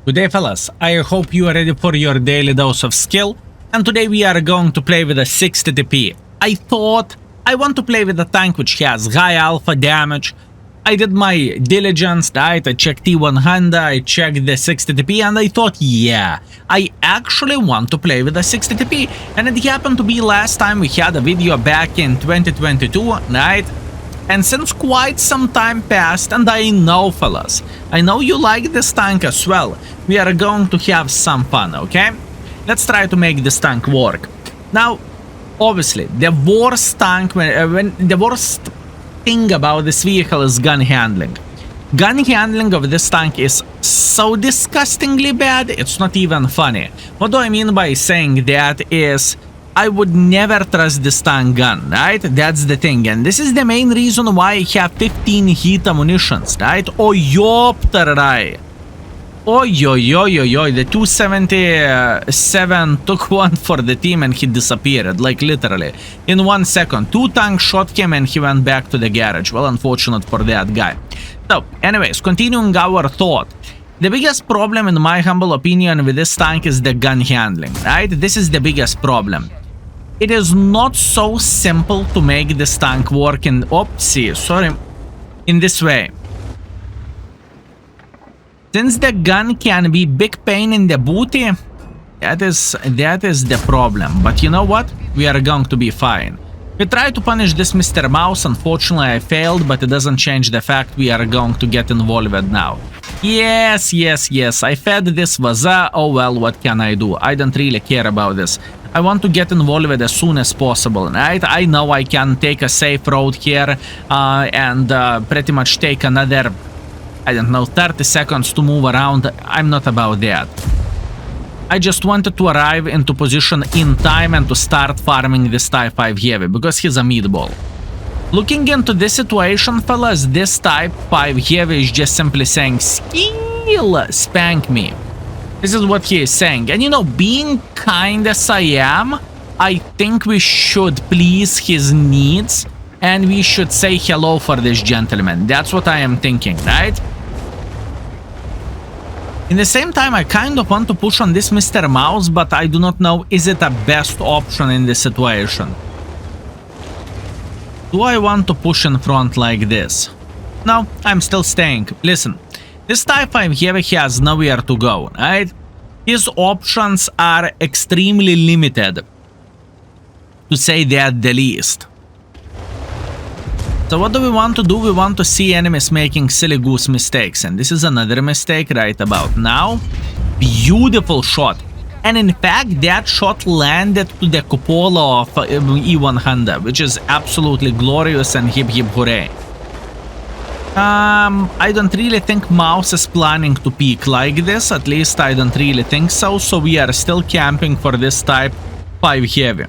Good day, fellas. I hope you are ready for your daily dose of skill, and today we are going to play with a 60 TP. I thought I want to play with a tank which has high alpha damage. I did my diligence, right? I checked T100, I checked the 60 TP, and I thought, yeah, I actually want to play with a 60 TP. And it happened to be last time we had a video back in 2022, right? And since quite some time passed, and I know, fellas, I know you like this tank as well, we are going to have some fun, okay? Let's try to make this tank work. Now, obviously, the worst tank, the worst thing about this vehicle is gun handling. Gun handling of this tank is so disgustingly bad, it's not even funny. What do I mean by saying that is, I would never trust this tank gun, right? That's the thing, and this is the main reason why I have 15 heat ammunitions, right? Oh, yopter, right? Oh, the 277 took one for the team and he disappeared, like literally. In 1 second, 2 tanks shot him and he went back to the garage. Well, unfortunate for that guy. So, anyways, continuing our thought. The biggest problem, in my humble opinion, with this tank is the gun handling, right? This is the biggest problem. It is not so simple to make this tank work in this way. Since the gun can be big pain in the booty, that is the problem. But you know what? We are going to be fine. We tried to punish this Mr. Mouse. Unfortunately, I failed, but it doesn't change the fact we are going to get involved now. Yes, I fed this Vaza. Oh well, what can I do? I don't really care about this. I want to get involved as soon as possible, right? I know I can take a safe road here and pretty much take another, I don't know, 30 seconds to move around. I'm not about that. I just wanted to arrive into position in time and to start farming this Type 5 Heavy, because he's a meatball. Looking into this situation, fellas, this Type 5 Heavy is just simply saying, skill, spank me. This is what he is saying. And you know, being kind as I am, I think we should please his needs and we should say hello for this gentleman. That's what I am thinking, right? In the same time, I kind of want to push on this Mr. Mouse, but I do not know, is it a best option in this situation? Do I want to push in front like this? No, I'm still staying. Listen, this Type 5 Heavy has nowhere to go, right? His options are extremely limited, to say that the least. So what do we want to do? We want to see enemies making silly goose mistakes, and this is another mistake right about now. Beautiful shot. And in fact, that shot landed to the cupola of E100, which is absolutely glorious, and hip hip hooray. I don't really think Mouse is planning to peek like this, at least I don't really think so, so we are still camping for this Type 5 Heavy.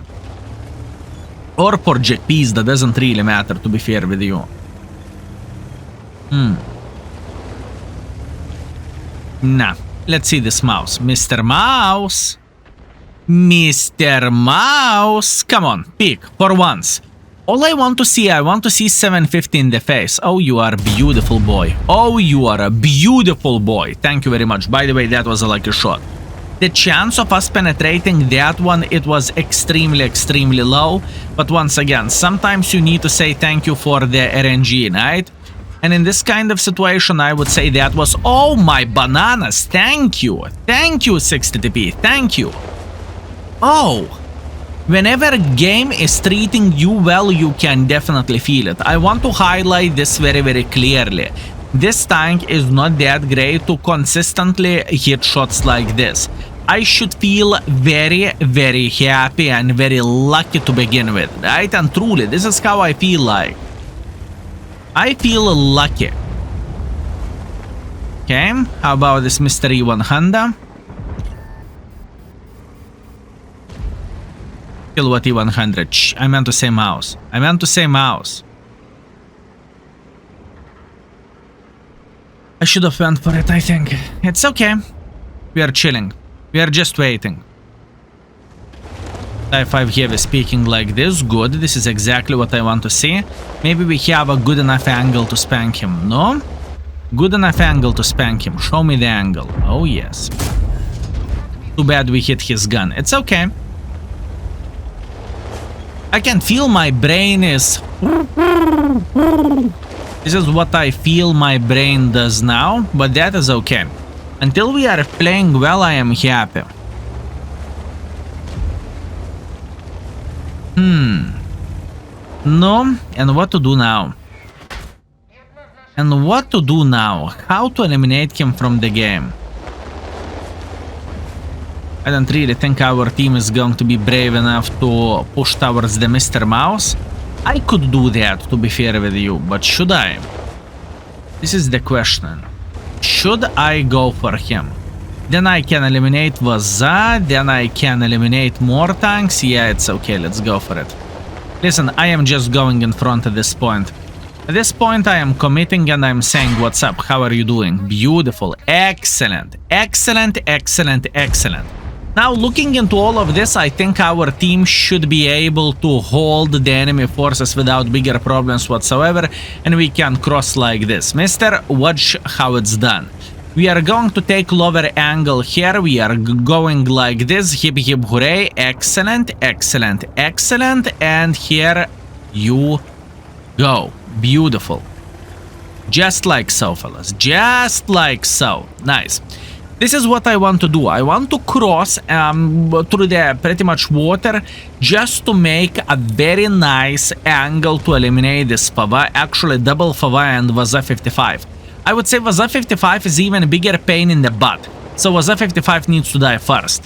Or for JPs, that doesn't really matter, to be fair with you. Nah, let's see this Mouse. Mr. Mouse! Mr. Mouse! Come on, peek, for once. All I want to see 750 in the face. Oh, you are a beautiful boy. Oh, you are a beautiful boy. Thank you very much. By the way, that was a lucky shot. The chance of us penetrating that one, it was extremely low. But once again, sometimes you need to say thank you for the RNG, right? And in this kind of situation, I would say that was... Oh, my bananas. Thank you. Thank you, 60 TP. Thank you. Oh. Whenever a game is treating you well, you can definitely feel it. I want to highlight this very clearly. This tank is not that great to consistently hit shots like this. I should feel very happy and very lucky to begin with, right? And truly, this is how I feel like. I feel lucky. Okay, how about this Mr. E100? What E100? Shh, I meant to say Mouse. I meant to say Mouse. I should have went for it, I think. It's okay. We are chilling. We are just waiting. Type 5 Heavy speaking like this. Good. This is exactly what I want to see. Maybe we have a good enough angle to spank him. No? Good enough angle to spank him. Show me the angle. Oh, yes. Too bad we hit his gun. It's okay. I can feel my brain is... This is what I feel my brain does now, but that is okay. Until we are playing well, I am happy. No, and what to do now? And what to do now? How to eliminate him from the game? I don't really think our team is going to be brave enough to push towards the Mr. Mouse. I could do that, to be fair with you, but should I? This is the question. Should I go for him? Then I can eliminate Vaza, then I can eliminate more tanks. Yeah, it's okay, let's go for it. Listen, I am just going in front at this point. At this point, I am committing and I'm saying, what's up? How are you doing? Beautiful. Excellent. Excellent, excellent, excellent. Now, looking into all of this, I think our team should be able to hold the enemy forces without bigger problems whatsoever, and we can cross like this. Mister, watch how it's done. We are going to take lower angle here. We are going like this. Hip hip hooray. Excellent, excellent, excellent. And here you go. Beautiful. Just like so, fellas. Just like so. Nice. This is what I want to do. I want to cross through the pretty much water just to make a very nice angle to eliminate this Fava. Actually, double Fava and Vaza 55. I would say Vaza 55 is even a bigger pain in the butt. So Vaza 55 needs to die first.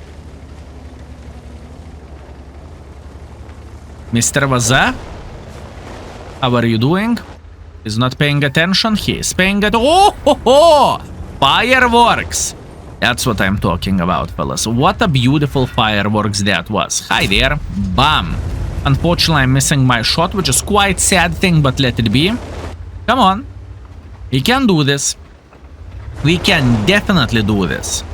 Mr. Vaza? How are you doing? He's not paying attention. He is paying attention. Oh, ho, ho! Fireworks! That's what I'm talking about, fellas. What a beautiful fireworks that was. Hi there. Bam. Unfortunately, I'm missing my shot, which is quite sad thing, but let it be. Come on. We can do this. We can definitely do this.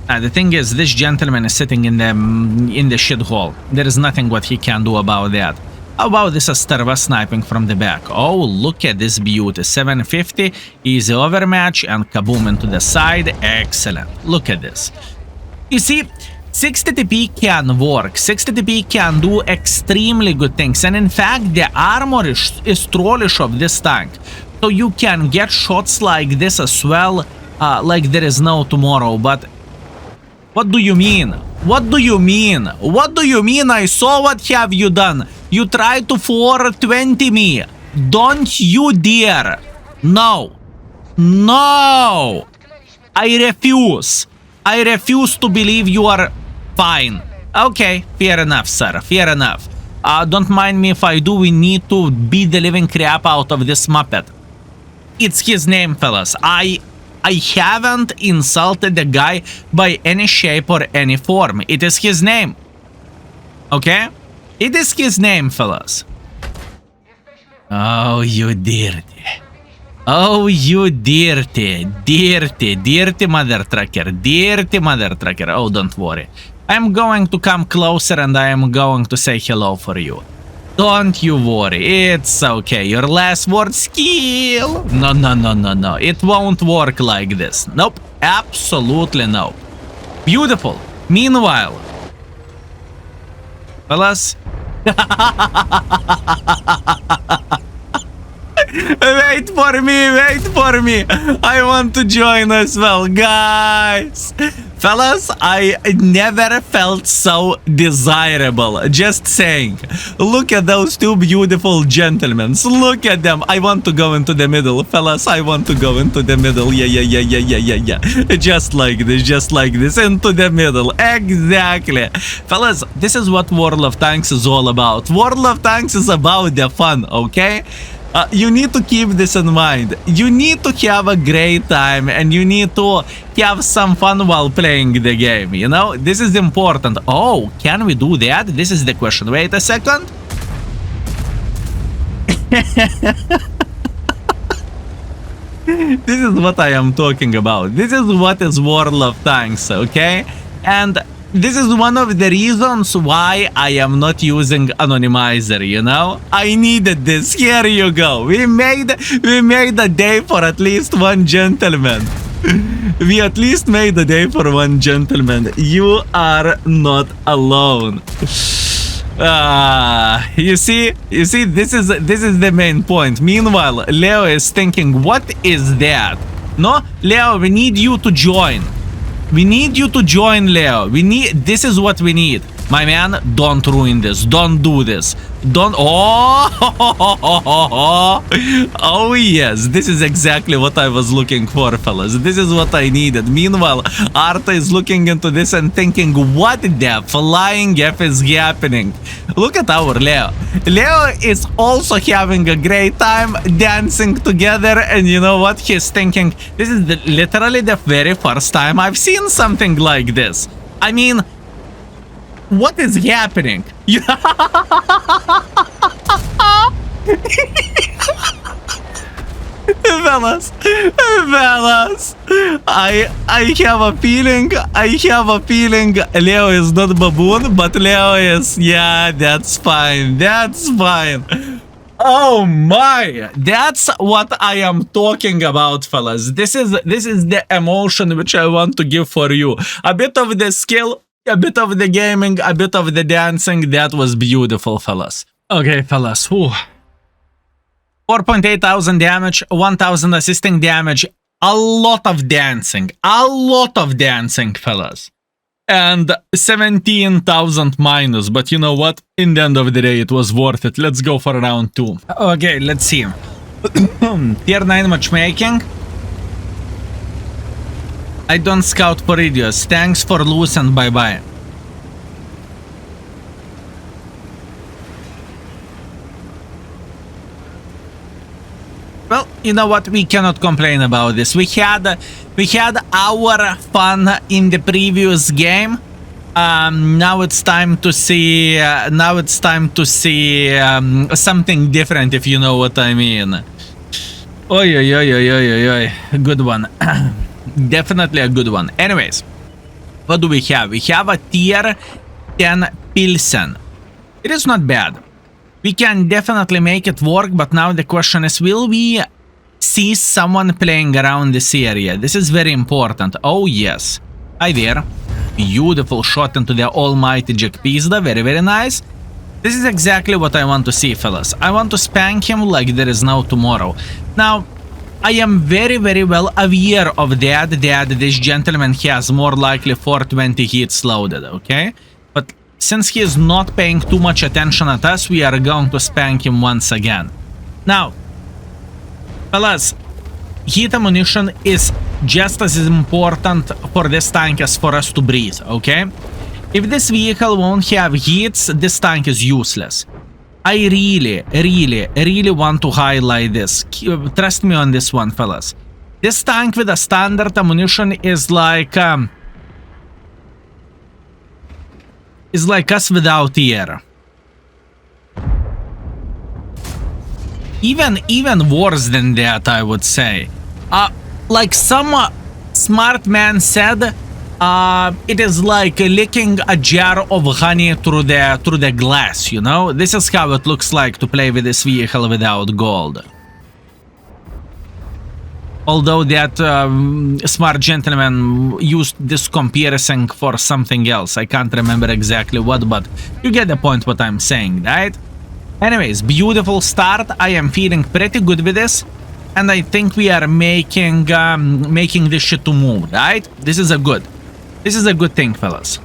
The thing is, this gentleman is sitting in the shithole. There is nothing what he can do about that. How about this Starva sniping from the back? Oh, look at this beauty. 750, easy overmatch, and kaboom into the side. Excellent. Look at this. You see, 60 TP can work. 60 TP can do extremely good things. And in fact, the armor is trollish of this tank. So you can get shots like this as well, like there is no tomorrow. But what do you mean? What do you mean? What do you mean? I saw what have you done. You tried to 420 me. Don't you dare. No. No. I refuse. I refuse to believe you are fine. Okay, fair enough, sir. Fair enough. Don't mind me if I do. We need to beat the living crap out of this Muppet. It's his name, fellas. I haven't insulted the guy by any shape or any form. It is his name. Okay? It is his name, fellas. Oh, you dirty. Oh, you dirty. Dirty. Dirty mother trucker. Dirty mother trucker. Oh, don't worry. I'm going to come closer and I am going to say hello for you. Don't you worry, it's okay. Your last word, skill. No, no, no, no, no. It won't work like this. Nope, absolutely no. Beautiful. Meanwhile, fellas. Wait for me, wait for me. I want to join as well, guys. Fellas, I never felt so desirable. Just saying. Look at those two beautiful gentlemen. Look at them. I want to go into the middle. Fellas, I want to go into the middle. Yeah. Just like this, just like this. Into the middle. Exactly. Fellas, this is what World of Tanks is all about. World of Tanks is about the fun, okay? You need to keep this in mind. You need to have a great time and you need to have some fun while playing the game, you know? This is important. Oh, can we do that? This is the question. Wait a second. This is what I am talking about. This is what is World of Tanks, okay? And This is one of the reasons why I am not using anonymizer, you know? I needed this. Here you go. We made a day for at least one gentleman. We at least made a day for one gentleman. You are not alone. You see, this is the main point. Meanwhile, Leo is thinking, what is that? No, Leo, we need you to join. We need you to join, Leo. This is what we need. My man, don't ruin this. Don't do this. Don't. Oh, oh yes. This is exactly what I was looking for, fellas. This is what I needed. Meanwhile, Arta is looking into this and thinking, what the flying F is happening? Look at our Leo. Leo is also having a great time dancing together. And you know what? He's thinking, this is literally the very first time I've seen something like this. I mean, what is happening? Fellas, I have a feeling Leo is not baboon, but Leo is, yeah, that's fine. Oh my, that's what I am talking about, fellas. This is the emotion which I want to give for you. A bit of the skill, a bit of the gaming, a bit of the dancing. That was beautiful, fellas. Okay, fellas. 4.8 thousand damage, 1000 assisting damage, a lot of dancing, fellas. And 17,000 minus, but you know what? In the end of the day, it was worth it. Let's go for round 2. Okay, let's see. Tier 9 matchmaking. I don't scout for idiots. Thanks for loose and bye-bye. Well, you know what? We cannot complain about this. We had our fun in the previous game. Now it's time to see. Something different, if you know what I mean. Oi. Good one. Definitely a good one. Anyways, what do we have? We have a tier 10 Pilsen. It is not bad. We can definitely make it work, but now the question is, will we see someone playing around this area? This is very important. Oh yes. Hi there. Beautiful shot into the almighty Jack Pizda. Very, very nice. This is exactly what I want to see, fellas. I want to spank him like there is no tomorrow. Now, I am very, very well aware of that this gentleman has more likely 420 hits loaded, okay? But since he is not paying too much attention at us, we are going to spank him once again. Now, fellas, heat ammunition is just as important for this tank as for us to breathe, okay? If this vehicle won't have heats, this tank is useless. I really want to highlight this. Trust me on this one, fellas. This tank with a standard ammunition is like us without air. Even worse than that, I would say. Like some smart man said, it is like licking a jar of honey through the glass, you know? This is how it looks like to play with this vehicle without gold. Although that smart gentleman used this comparison for something else. I can't remember exactly what, but you get the point what I'm saying, right? Anyways, beautiful start. I am feeling pretty good with this. And I think we are making this shit to move, right? This is a good thing, fellas.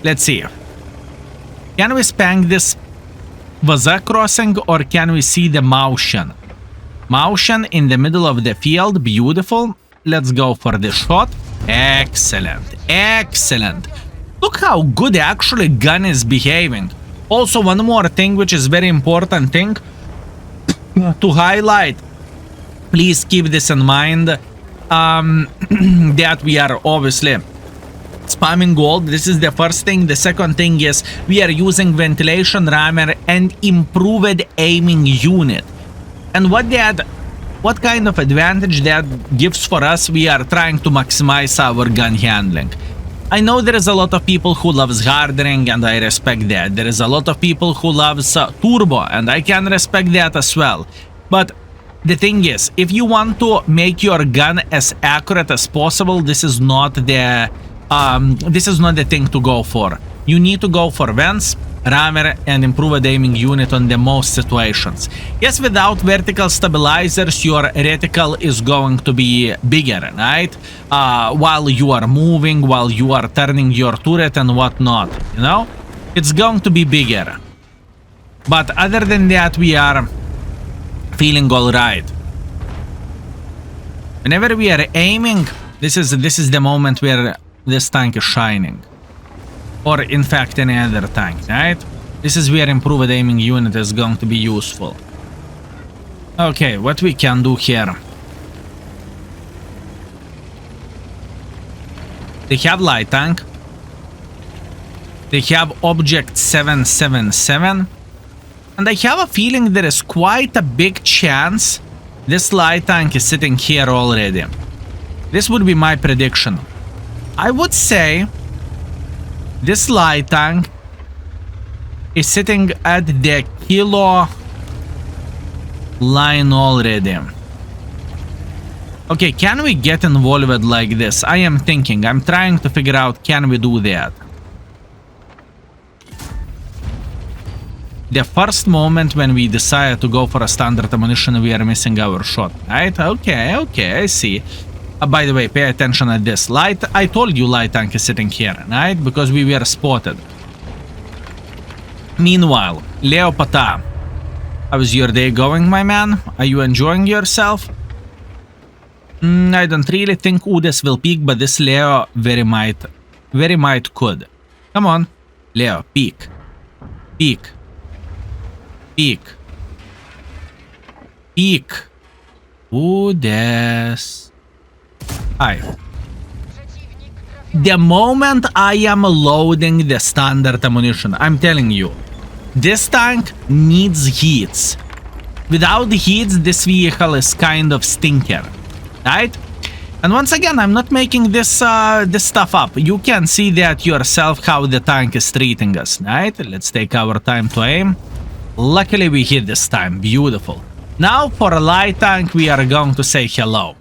Let's see. Can we spank this Vaza crossing or can we see the motion? Motion in the middle of the field. Beautiful. Let's go for the shot. Excellent. Look how good actually gun is behaving. Also, one more thing which is very important thing to highlight. Please keep this in mind. That we are obviously spamming gold. This is the first thing. The second thing is we are using ventilation rammer and improved aiming unit. And what that what kind of advantage that gives for us. We are trying to maximize our gun handling. I know there is a lot of people who loves hardening, and I respect that. There is a lot of people who loves turbo, and I can respect that as well. But the thing is, if you want to make your gun as accurate as possible, this is not the thing to go for. You need to go for vents, rammer, and improved aiming unit on the most situations. Yes, without vertical stabilizers, your reticle is going to be bigger, right? While you are moving, while you are turning your turret and whatnot, you know? It's going to be bigger. But other than that, we are feeling alright. Whenever we are aiming, this is the moment where this tank is shining. Or in fact any other tank, right? This is where improved aiming unit is going to be useful. Okay, what we can do here. They have light tank. They have object 777. And I have a feeling there is quite a big chance this light tank is sitting here already. This would be my prediction. I would say this light tank is sitting at the kilo line already. Okay, can we get involved like this? I am thinking, I'm trying to figure out, can we do that? The first moment when we decide to go for a standard ammunition, we are missing our shot, right? Okay, I see. By the way, pay attention at this. Light, I told you light tank is sitting here, right? Because we were spotted. Meanwhile, Leo Pata, how is your day going, my man? Are you enjoying yourself? I don't really think Udes will peek, but this Leo very might could. Come on, Leo, peek. Peek. Peek. Peek. Udes. Hi. The moment I am loading the standard ammunition, I'm telling you, this tank needs heats. Without the heats, this vehicle is kind of stinker, right? And once again, I'm not making this stuff up. You can see that yourself how the tank is treating us, right? Let's take our time to aim. Luckily, we hit this time. Beautiful. Now, for a light tank, we are going to say hello.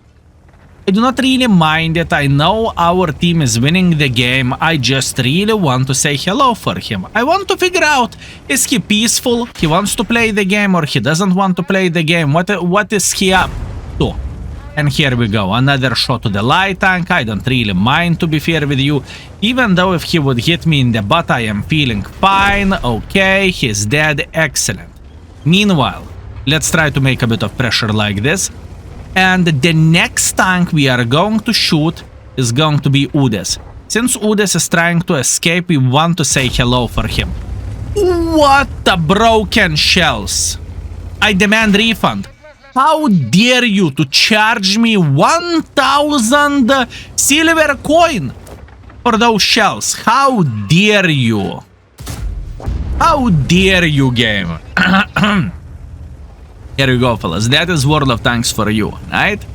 I do not really mind it. I know our team is winning the game. I just really want to say hello for him. I want to figure out, is he peaceful? He wants to play the game or he doesn't want to play the game? What is he up to? And here we go. Another shot to the light tank. I don't really mind, to be fair with you. Even though if he would hit me in the butt, I am feeling fine. Okay, he's dead. Excellent. Meanwhile, let's try to make a bit of pressure like this. And the next tank we are going to shoot is going to be Udes. Since Udes is trying to escape, we want to say hello for him. What the broken shells! I demand refund. How dare you to charge me 1000 silver coin for those shells? How dare you? How dare you, game? Here you go, fellas. That is World of Tanks for you, right?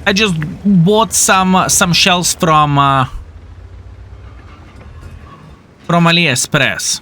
I just bought some shells from AliExpress.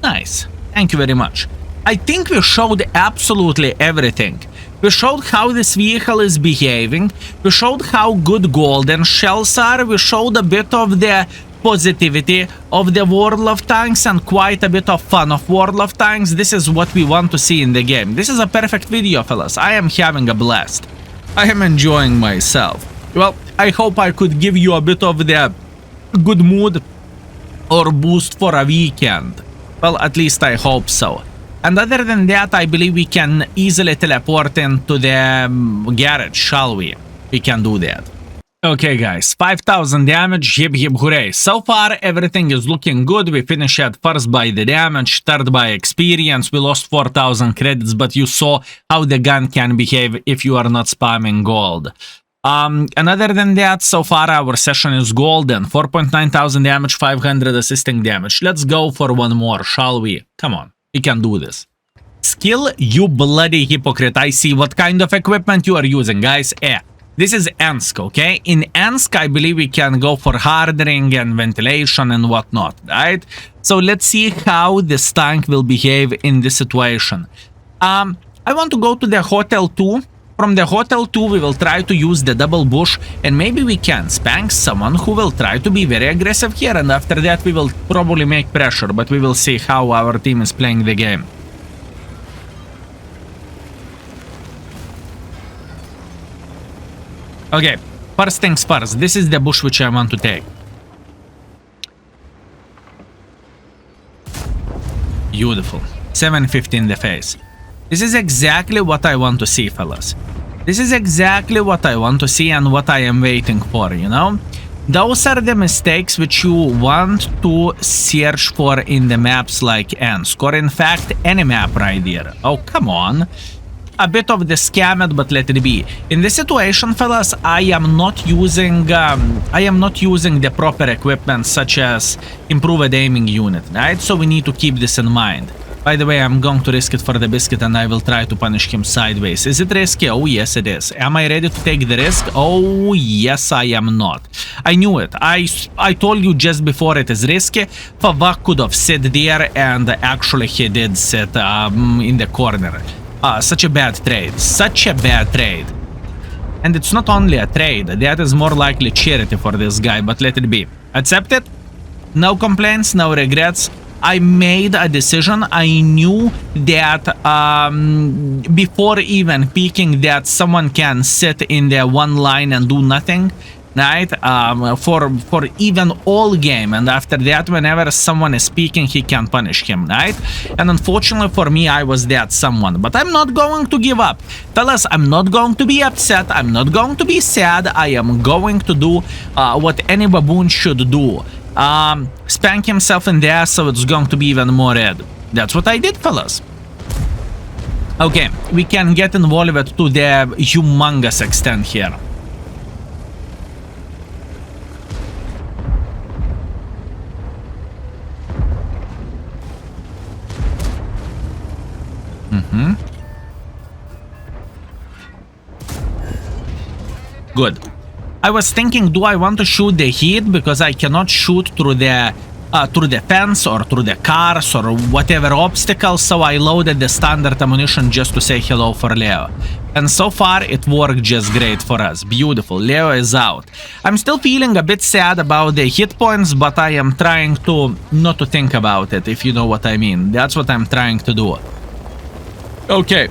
Nice. Thank you very much. I think we showed absolutely everything. We showed how this vehicle is behaving. We showed how good golden shells are. We showed a bit of the positivity of the World of Tanks and quite a bit of fun of World of Tanks. This is what we want to see in the game. This is a perfect video, fellas. I am having a blast. I am enjoying myself. Well, I hope I could give you a bit of the good mood or boost for a weekend. Well, at least I hope so. And other than that, I believe we can easily teleport into the garage, shall we? We can do that. Okay, guys, 5000 damage, hip hip hooray. So far, everything is looking good. We finished at first by the damage, third by experience. We lost 4000 credits, but you saw how the gun can behave if you are not spamming gold. And other than that, so far our session is golden. 4,900 damage, 500 assisting damage. Let's go for one more, shall we? Come on, we can do this. skill, you bloody hypocrite. I see what kind of equipment you are using, guys. This is Ensk, okay? In Ensk, I believe we can go for hardening and ventilation and whatnot, right? So let's see how this tank will behave in this situation. I want to go to the Hotel 2. From the Hotel 2, we will try to use the double bush, and maybe we can spank someone who will try to be very aggressive here, and after that we will probably make pressure, but we will see how our team is playing the game. Okay, first things first, this is the bush which I want to take. Beautiful. 750 in the face. This is exactly what I want to see, fellas. This is exactly what I want to see and what I am waiting for, you know? Those are the mistakes which you want to search for in the maps like Ensk, or in fact any map right here. Oh, come on. A bit of the scammed, but let it be. In this situation, fellas, I am not using the proper equipment such as improved aiming unit, right? So we need to keep this in mind. By the way, I'm going to risk it for the biscuit and I will try to punish him sideways. Is it risky? Oh, yes, it is. Am I ready to take the risk? Oh, yes, I am not. I knew it. I told you just before it is risky. Favak could have sit there and actually he did sit in the corner. Such a bad trade. Such a bad trade. And it's not only a trade. That is more likely charity for this guy, but let it be. Accept it. No complaints, no regrets. I made a decision. I knew that before even peeking that someone can sit in their one line and do nothing, right? For even all game, and after that, whenever someone is speaking, he can punish him, right? And unfortunately for me, I was that someone. But I'm not going to give up, fellas. I'm not going to be upset. I'm not going to be sad. I am going to do what any baboon should do. Spank himself in the ass so it's going to be even more red. That's what I did, fellas. Okay, we can get involved to the humongous extent here. Good. I was thinking, do I want to shoot the heat because I cannot shoot through the fence or through the cars or whatever obstacles, so I loaded the standard ammunition just to say hello for Leo. And so far it worked just great for us. Beautiful. Leo is out. I'm still feeling a bit sad about the hit points, but I am trying to not to think about it, if you know what I mean. That's what I'm trying to do. Okay.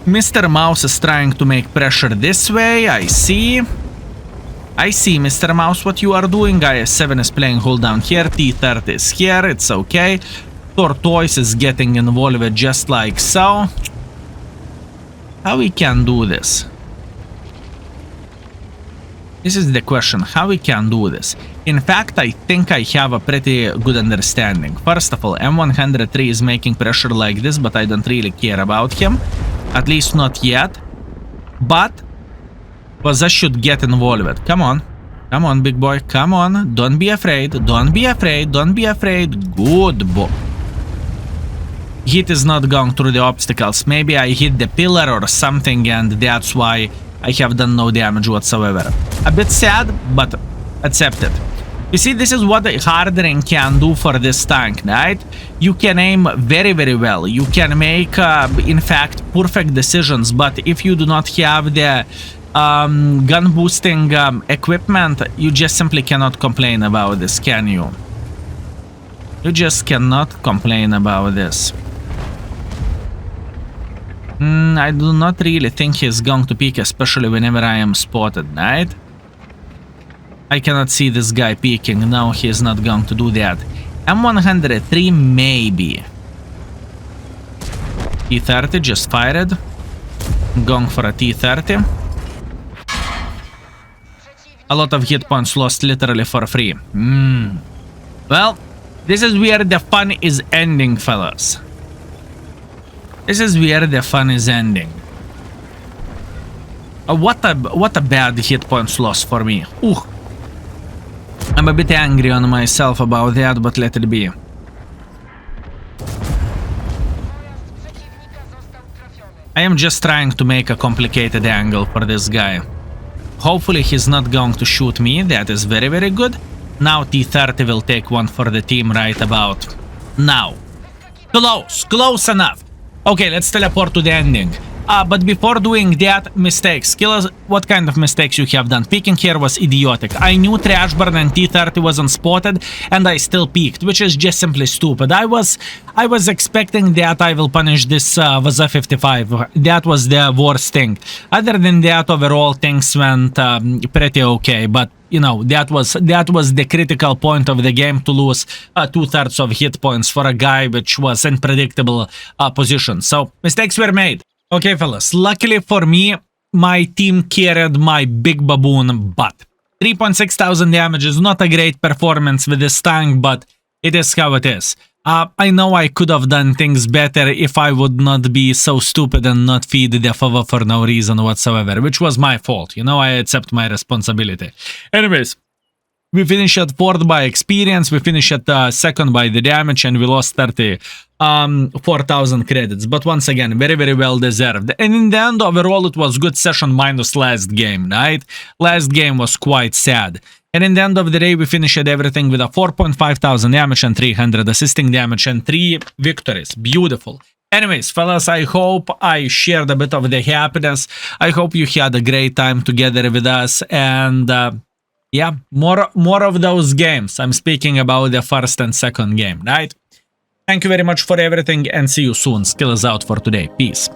Mr. Mouse is trying to make pressure this way. I see, Mr. Mouse, what you are doing. IS-7 is playing hold down here. T-30 is here. It's okay. Tortoise is getting involved just like so. How we can do this? This is the question. How we can do this? In fact, I think I have a pretty good understanding. First of all, M103 is making pressure like this, but I don't really care about him. At least not yet. But I should get involved. Come on. Come on, big boy. Come on. Don't be afraid. Don't be afraid. Don't be afraid. Good boy. Hit is not going through the obstacles. Maybe I hit the pillar or something and that's why I have done no damage whatsoever. A bit sad, but accepted. You see, this is what hardening can do for this tank, right? You can aim very, very well. You can make, in fact, perfect decisions. But if you do not have the gun boosting equipment, you just simply cannot complain about this, can you? You just cannot complain about this. I do not really think he's going to peek, especially whenever I am spotted, right? I cannot see this guy peeking. No, he is not going to do that. M103 maybe. T-30 just fired. I'm going for a T-30. A lot of hit points lost literally for free. Well, this is where the fun is ending, fellas. This is where the fun is ending. What a bad hit points loss for me. Ooh. I'm a bit angry on myself about that, but let it be. I am just trying to make a complicated angle for this guy. Hopefully he's not going to shoot me. That is very, very good. Now T30 will take one for the team right about now. Close enough. Okay, let's teleport to the ending. But before doing that, mistakes. Kill us. What kind of mistakes you have done? Peeking here was idiotic. I knew Trashburn and T30 wasn't spotted, and I still peeked, which is just simply stupid. I was expecting that I will punish this Vaza 55. That was the worst thing. Other than that, overall things went pretty okay. But you know, that was the critical point of the game, to lose 2/3 of hit points for a guy which was in predictable position. So mistakes were made. Okay, fellas, luckily for me, my team carried my big baboon butt. 3.6 thousand damage is not a great performance with this tank, but it is how it is. I know I could have done things better if I would not be so stupid and not feed the Fava for no reason whatsoever, which was my fault. You know, I accept my responsibility. Anyways, we finished at 4th by experience, we finished at 2nd by the damage, and we lost 4,000 credits. But once again, very, very well deserved. And in the end, overall, it was good session minus last game, right? Last game was quite sad. And in the end of the day, we finished everything with a 4.5 thousand damage and 300 assisting damage and 3 victories. Beautiful. Anyways, fellas, I hope I shared a bit of the happiness. I hope you had a great time together with us. And yeah, more of those games. I'm speaking about the first and second game, right? Thank you very much for everything and see you soon. Skill is out for today. Peace.